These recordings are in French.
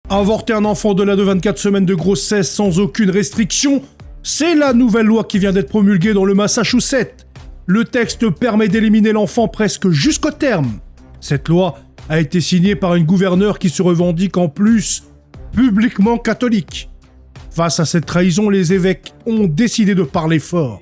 Avorter un enfant au-delà de 24 semaines de grossesse sans aucune restriction, c'est la nouvelle loi qui vient d'être promulguée dans le Massachusetts. Le texte permet d'éliminer l'enfant presque jusqu'au terme. Cette loi a été signée par une gouverneure qui se revendique en plus publiquement catholique. Face à cette trahison, les évêques ont décidé de parler fort.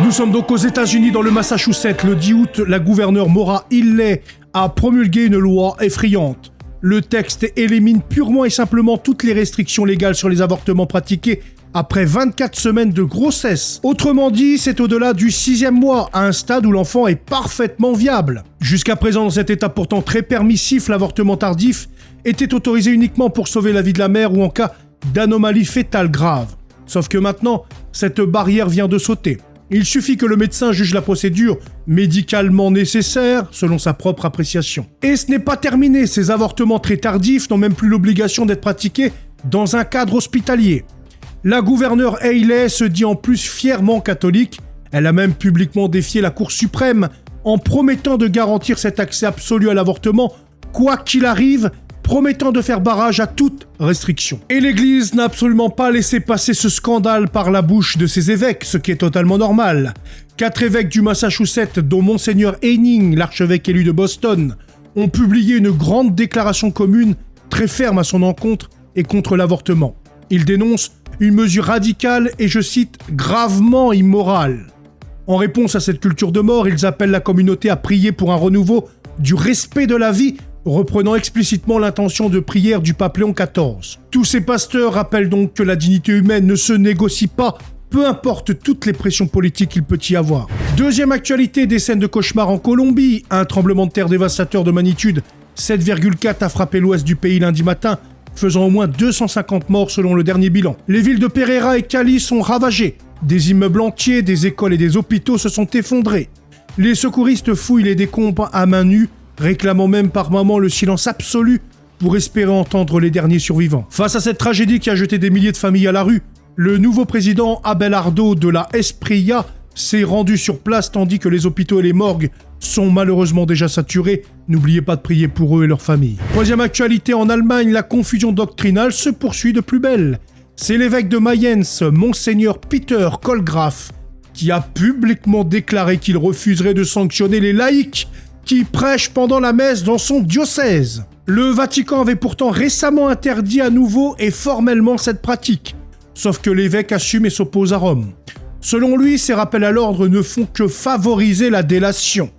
Nous sommes donc aux États-Unis, dans le Massachusetts. Le 10 août, la gouverneure Maura Healey a promulgué une loi effrayante. Le texte élimine purement et simplement toutes les restrictions légales sur les avortements pratiqués après 24 semaines de grossesse. Autrement dit, c'est au-delà du 6e mois, à un stade où l'enfant est parfaitement viable. Jusqu'à présent, dans cet état pourtant très permissif, l'avortement tardif était autorisé uniquement pour sauver la vie de la mère ou en cas d'anomalie fétale grave. Sauf que maintenant, cette barrière vient de sauter. Il suffit que le médecin juge la procédure médicalement nécessaire selon sa propre appréciation. Et ce n'est pas terminé, ces avortements très tardifs n'ont même plus l'obligation d'être pratiqués dans un cadre hospitalier. La gouverneure Healey se dit en plus fièrement catholique. Elle a même publiquement défié la Cour suprême en promettant de garantir cet accès absolu à l'avortement, quoi qu'il arrive, promettant de faire barrage à toute restriction. Et l'Église n'a absolument pas laissé passer ce scandale par la bouche de ses évêques, ce qui est totalement normal. 4 évêques du Massachusetts, dont Monseigneur Henning, l'archevêque élu de Boston, ont publié une grande déclaration commune très ferme à son encontre et contre l'avortement. Ils dénoncent une mesure radicale et, je cite, gravement immorale. En réponse à cette culture de mort, ils appellent la communauté à prier pour un renouveau du respect de la vie, reprenant explicitement l'intention de prière du pape Léon XIV. Tous ces pasteurs rappellent donc que la dignité humaine ne se négocie pas, peu importe toutes les pressions politiques qu'il peut y avoir. Deuxième actualité, des scènes de cauchemar en Colombie. Un tremblement de terre dévastateur de magnitude 7,4 a frappé l'ouest du pays lundi matin, faisant au moins 250 morts selon le dernier bilan. Les villes de Pereira et Cali sont ravagées. Des immeubles entiers, des écoles et des hôpitaux se sont effondrés. Les secouristes fouillent les décombres à main nue, réclamant même par moments le silence absolu pour espérer entendre les derniers survivants. Face à cette tragédie qui a jeté des milliers de familles à la rue, le nouveau président Abelardo de la Espriella s'est rendu sur place tandis que les hôpitaux et les morgues sont malheureusement déjà saturés. N'oubliez pas de prier pour eux et leurs familles. Troisième actualité, en Allemagne, la confusion doctrinale se poursuit de plus belle. C'est l'évêque de Mayence, Monseigneur Peter Kohlgraf, qui a publiquement déclaré qu'il refuserait de sanctionner les laïcs qui prêchent pendant la messe dans son diocèse. Le Vatican avait pourtant récemment interdit à nouveau et formellement cette pratique, sauf que l'évêque assume et s'oppose à Rome. Selon lui, ces rappels à l'ordre ne font que favoriser la délation.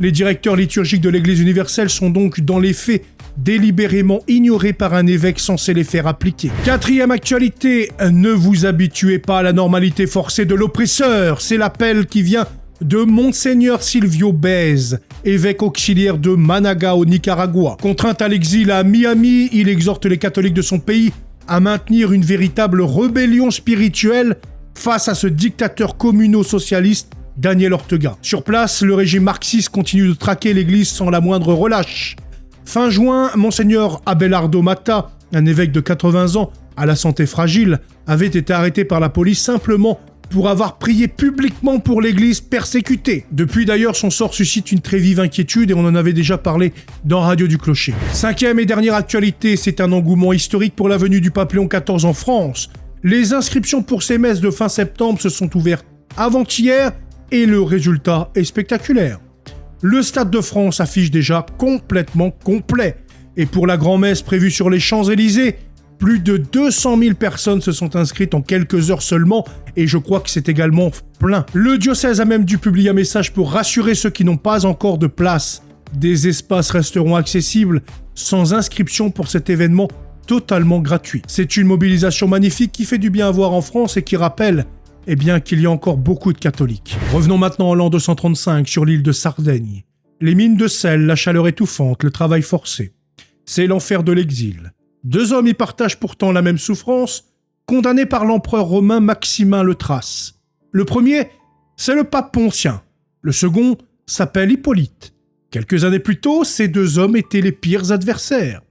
Les directeurs liturgiques de l'Église universelle sont donc dans les faits délibérément ignorés par un évêque censé les faire appliquer. Quatrième actualité, ne vous habituez pas à la normalité forcée de l'oppresseur. C'est l'appel qui vient de Monseigneur Silvio Bez, évêque auxiliaire de Managa au Nicaragua. Contraint à l'exil à Miami, il exhorte les catholiques de son pays à maintenir une véritable rébellion spirituelle face à ce dictateur communo-socialiste Daniel Ortega. Sur place, le régime marxiste continue de traquer l'Église sans la moindre relâche. Fin juin, Monseigneur Abelardo Mata, un évêque de 80 ans à la santé fragile, avait été arrêté par la police simplement pour avoir prié publiquement pour l'Église persécutée. Depuis d'ailleurs, son sort suscite une très vive inquiétude et on en avait déjà parlé dans Radio du Clocher. Cinquième et dernière actualité, c'est un engouement historique pour la venue du pape Léon XIV en France. Les inscriptions pour ces messes de fin septembre se sont ouvertes avant-hier et le résultat est spectaculaire. Le Stade de France affiche déjà complètement complet. Et pour la grand-messe prévue sur les Champs-Élysées, plus de 200 000 personnes se sont inscrites en quelques heures seulement et je crois que c'est également plein. Le diocèse a même dû publier un message pour rassurer ceux qui n'ont pas encore de place. Des espaces resteront accessibles sans inscription pour cet événement totalement gratuit. C'est une mobilisation magnifique qui fait du bien à voir en France et qui rappelle qu'il y a encore beaucoup de catholiques. Revenons maintenant en l'an 235 sur l'île de Sardaigne. Les mines de sel, la chaleur étouffante, le travail forcé. C'est l'enfer de l'exil. 2 hommes y partagent pourtant la même souffrance, condamnés par l'empereur romain Maximin le Thrace. Le premier, c'est le pape Pontien. Le second s'appelle Hippolyte. Quelques années plus tôt, ces 2 hommes étaient les pires adversaires.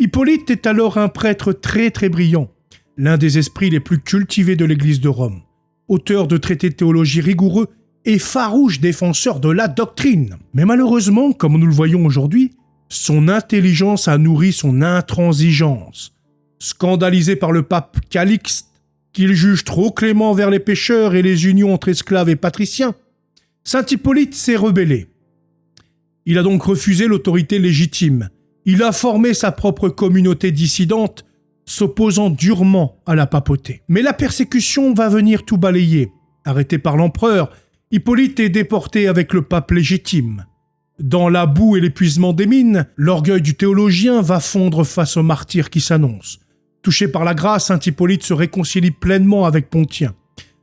Hippolyte est alors un prêtre très très brillant, l'un des esprits les plus cultivés de l'Église de Rome, auteur de traités de théologie rigoureux et farouche défenseur de la doctrine. Mais malheureusement, comme nous le voyons aujourd'hui, Son intelligence a nourri son intransigeance. Scandalisé par le pape Calixte, qu'il juge trop clément envers les pécheurs et les unions entre esclaves et patriciens, saint Hippolyte s'est rebellé. Il a donc refusé l'autorité légitime. Il a formé sa propre communauté dissidente, s'opposant durement à la papauté. Mais la persécution va venir tout balayer. Arrêté par l'empereur, Hippolyte est déporté avec le pape légitime. Dans la boue et l'épuisement des mines, l'orgueil du théologien va fondre face au martyr qui s'annonce. Touché par la grâce, saint Hippolyte se réconcilie pleinement avec Pontien.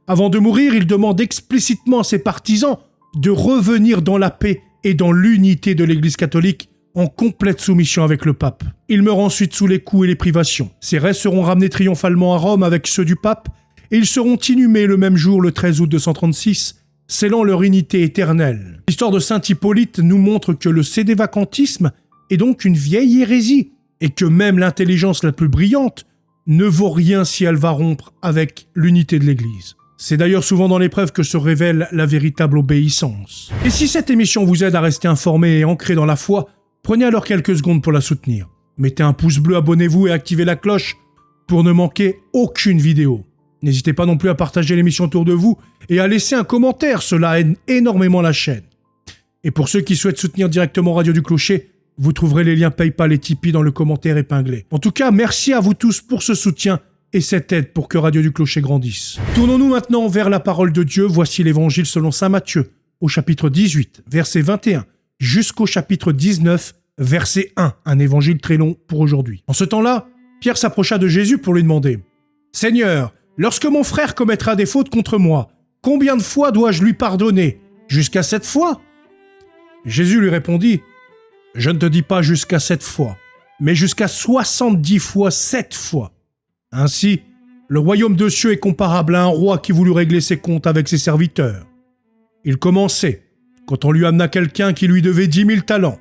Avant de mourir, il demande explicitement à ses partisans de revenir dans la paix et dans l'unité de l'Église catholique en complète soumission avec le pape. Il meurt ensuite sous les coups et les privations. Ses restes seront ramenés triomphalement à Rome avec ceux du pape et ils seront inhumés le même jour, le 13 août 236, scellant leur unité éternelle. L'histoire de saint Hippolyte nous montre que le sédévacantisme est donc une vieille hérésie et que même l'intelligence la plus brillante ne vaut rien si elle va rompre avec l'unité de l'Église. C'est d'ailleurs souvent dans l'épreuve que se révèle la véritable obéissance. Et si cette émission vous aide à rester informé et ancré dans la foi, prenez alors quelques secondes pour la soutenir. Mettez un pouce bleu, abonnez-vous et activez la cloche pour ne manquer aucune vidéo. N'hésitez pas non plus à partager l'émission autour de vous et à laisser un commentaire, cela aide énormément la chaîne. Et pour ceux qui souhaitent soutenir directement Radio du Clocher, vous trouverez les liens PayPal et Tipeee dans le commentaire épinglé. En tout cas, merci à vous tous pour ce soutien et cette aide pour que Radio du Clocher grandisse. Tournons-nous maintenant vers la parole de Dieu. Voici l'évangile selon saint Matthieu, au chapitre 18, verset 21, jusqu'au chapitre 19, verset 1. Un évangile très long pour aujourd'hui. En ce temps-là, Pierre s'approcha de Jésus pour lui demander « Seigneur, lorsque mon frère commettra des fautes contre moi, combien de fois dois-je lui pardonner? Jusqu'à 7 fois ?» Jésus lui répondit « Je ne te dis pas jusqu'à 7 fois, mais jusqu'à 70 fois 7 fois. Ainsi, le royaume de cieux est comparable à un roi qui voulut régler ses comptes avec ses serviteurs. Il commençait quand on lui amena quelqu'un qui lui devait 10 000 talents,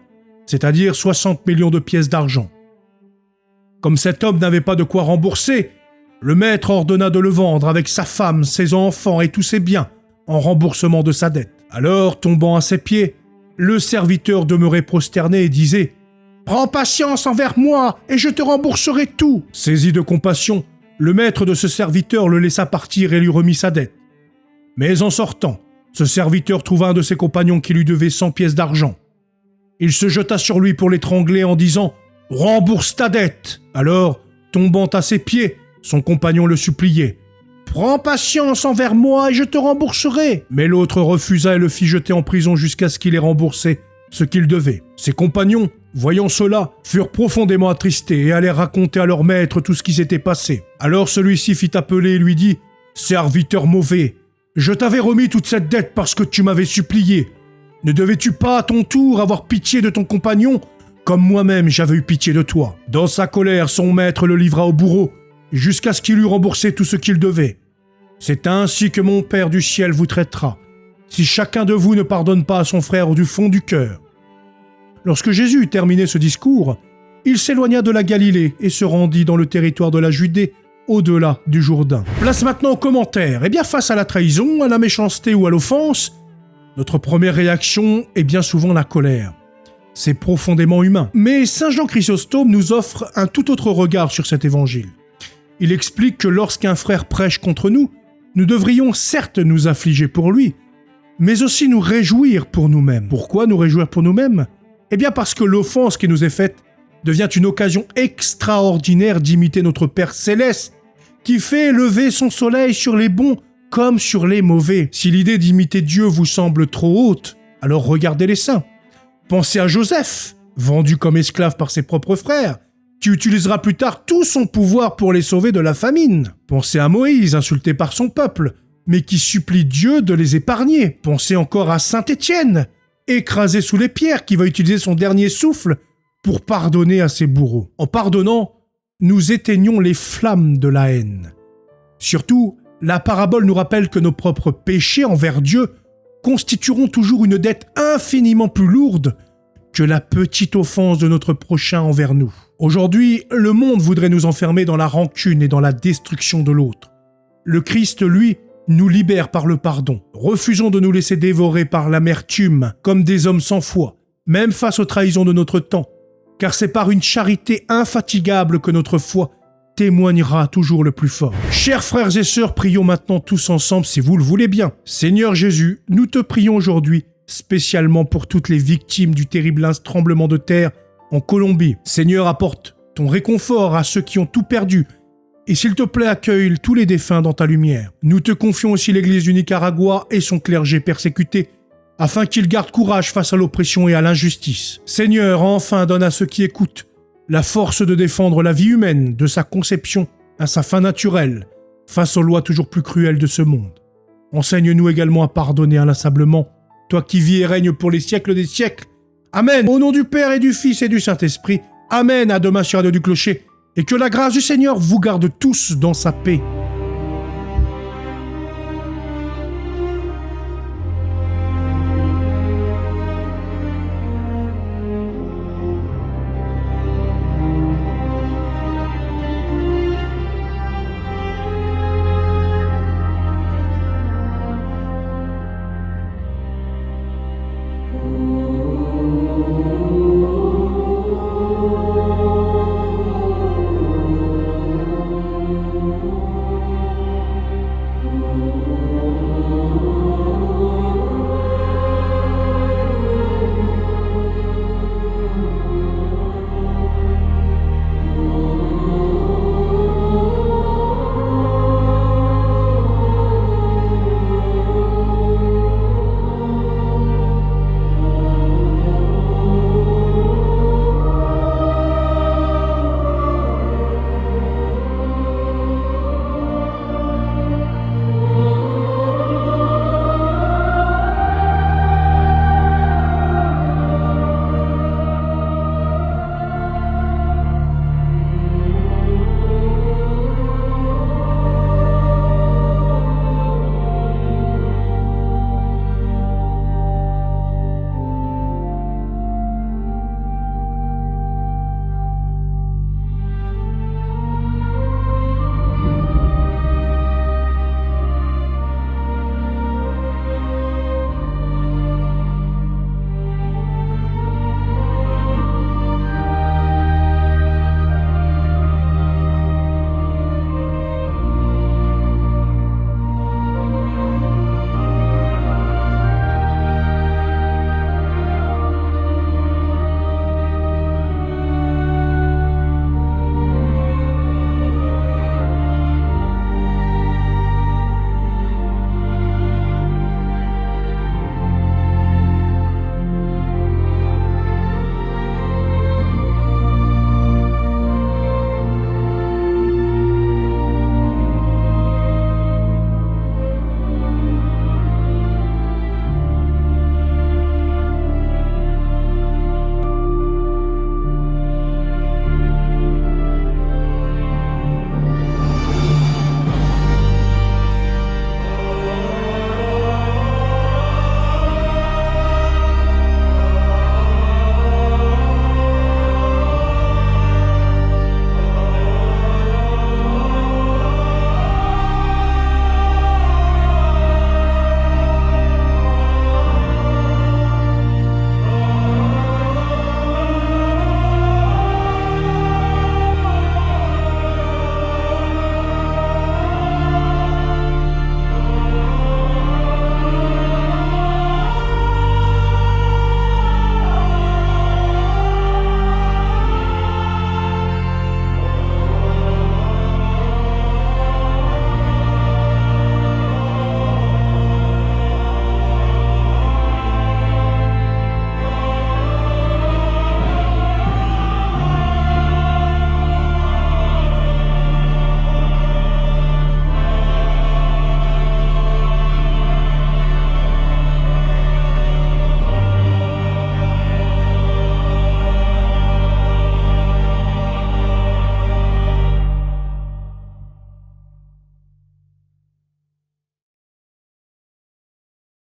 c'est-à-dire 60 millions de pièces d'argent. Comme cet homme n'avait pas de quoi rembourser, le maître ordonna de le vendre avec sa femme, ses enfants et tous ses biens en remboursement de sa dette. Alors, tombant à ses pieds, le serviteur demeurait prosterné et disait « Prends patience envers moi et je te rembourserai tout !» Saisi de compassion, le maître de ce serviteur le laissa partir et lui remit sa dette. Mais en sortant, ce serviteur trouva un de ses compagnons qui lui devait 100 pièces d'argent. Il se jeta sur lui pour l'étrangler en disant « Rembourse ta dette !» Alors, tombant à ses pieds, son compagnon le suppliait « Prends patience envers moi et je te rembourserai !» Mais l'autre refusa et le fit jeter en prison jusqu'à ce qu'il ait remboursé ce qu'il devait. Ses compagnons, voyant cela, furent profondément attristés et allèrent raconter à leur maître tout ce qui s'était passé. Alors celui-ci fit appeler et lui dit « Serviteur mauvais, je t'avais remis toute cette dette parce que tu m'avais supplié. Ne devais-tu pas à ton tour avoir pitié de ton compagnon, comme moi-même j'avais eu pitié de toi ?» Dans sa colère, son maître le livra au bourreau, jusqu'à ce qu'il eût remboursé tout ce qu'il devait. C'est ainsi que mon Père du ciel vous traitera, si chacun de vous ne pardonne pas à son frère du fond du cœur. Lorsque Jésus eut terminé ce discours, il s'éloigna de la Galilée et se rendit dans le territoire de la Judée, au-delà du Jourdain. Place maintenant aux commentaires. Eh bien, face à la trahison, à la méchanceté ou à l'offense, notre première réaction est bien souvent la colère. C'est profondément humain. Mais Saint Jean Chrysostome nous offre un tout autre regard sur cet évangile. Il explique que lorsqu'un frère prêche contre nous, nous devrions certes nous affliger pour lui, mais aussi nous réjouir pour nous-mêmes. Pourquoi nous réjouir pour nous-mêmes ? Eh bien parce que l'offense qui nous est faite devient une occasion extraordinaire d'imiter notre Père céleste, qui fait lever son soleil sur les bons comme sur les mauvais. Si l'idée d'imiter Dieu vous semble trop haute, alors regardez les saints. Pensez à Joseph, vendu comme esclave par ses propres frères, qui utilisera plus tard tout son pouvoir pour les sauver de la famine. Pensez à Moïse, insulté par son peuple, mais qui supplie Dieu de les épargner. Pensez encore à Saint Étienne, écrasé sous les pierres, qui va utiliser son dernier souffle pour pardonner à ses bourreaux. En pardonnant, nous éteignons les flammes de la haine. Surtout, la parabole nous rappelle que nos propres péchés envers Dieu constitueront toujours une dette infiniment plus lourde que la petite offense de notre prochain envers nous. Aujourd'hui, le monde voudrait nous enfermer dans la rancune et dans la destruction de l'autre. Le Christ, lui, nous libère par le pardon. Refusons de nous laisser dévorer par l'amertume comme des hommes sans foi, même face aux trahisons de notre temps, car c'est par une charité infatigable que notre foi témoignera toujours le plus fort. Chers frères et sœurs, prions maintenant tous ensemble si vous le voulez bien. Seigneur Jésus, nous te prions aujourd'hui, spécialement pour toutes les victimes du terrible tremblement de terre en Colombie. Seigneur, apporte ton réconfort à ceux qui ont tout perdu, et s'il te plaît, accueille tous les défunts dans ta lumière. Nous te confions aussi l'Église du Nicaragua et son clergé persécuté, afin qu'il garde courage face à l'oppression et à l'injustice. Seigneur, enfin donne à ceux qui écoutent la force de défendre la vie humaine, de sa conception à sa fin naturelle, face aux lois toujours plus cruelles de ce monde. Enseigne-nous également à pardonner inlassablement, toi qui vis et règnes pour les siècles des siècles. Amen. Au nom du Père et du Fils et du Saint-Esprit. Amen. À demain sur Radio du Clocher. Et que la grâce du Seigneur vous garde tous dans sa paix.